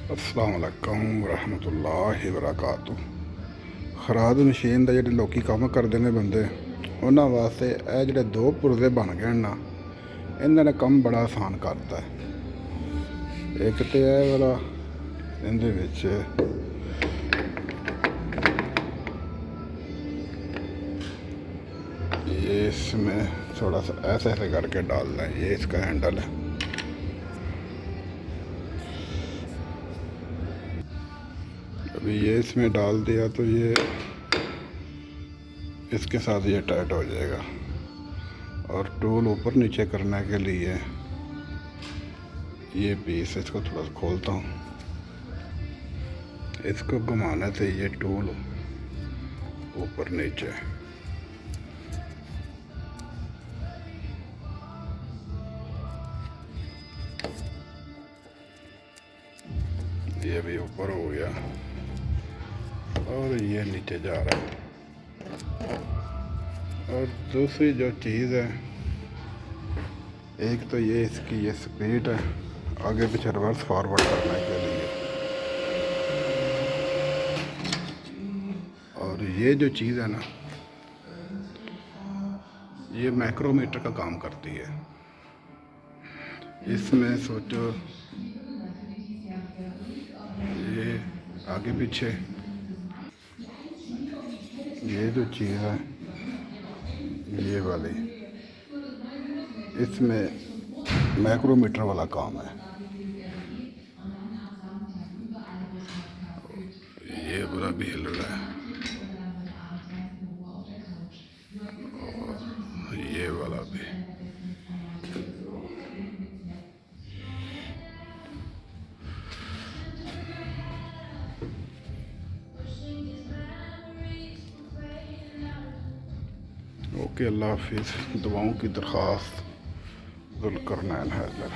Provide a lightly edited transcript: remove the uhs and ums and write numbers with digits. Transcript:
अस्सलाम वालेकुम रहमतुल्लाहि वबरकातुह। खराद मशीन ਦਾ ਜਿਹੜੇ ਲੋਕੀ ਕੰਮ ਕਰਦੇ ਨੇ ਬੰਦੇ, ਉਹਨਾਂ ਵਾਸਤੇ ਇਹ ਜਿਹੜੇ ਦੋ ਪੁਰਜ਼ੇ ਬਣ ਗਏ ਨਾ, ਇਹਨਾਂ ਨੇ ਕੰਮ ਬੜਾ ਆਸਾਨ ਕਰਤਾ ਹੈ। ਇੱਕ ਤੇ ਇਹ ਵਾਲਾ ਇਹਦੇ ਵਿੱਚ ये इसमें थोड़ा सा ऐसे ऐसे करके डालना है। ये इसका हैंडल है। अभी ये इसमें डाल दिया तो ये इसके साथ ये टाइट हो जाएगा। और टूल ऊपर नीचे करने के लिए ये पीस इसको थोड़ा सा खोलता हूँ। इसको घुमाने से ये टूल ऊपर नीचे, ये भी ऊपर हो गया और ये नीचे जा रहा है। और दूसरी जो चीज़ है, एक तो ये इसकी ये स्पीड है आगे पीछे रिवर्स फॉरवर्ड करने के लिए। और ये जो चीज़ है ना, ये माइक्रोमीटर का काम करती है। इसमें सोचो ये आगे पीछे ये जो चीज़ है ये वाली, इसमें माइक्रोमीटर वाला काम है। ये पूरा भी हिल रहा है और ये वाला भी। ओके, अल्लाह हाफिज़। दुआओं की दरख्वास्त, जुल्करनैन हैदर।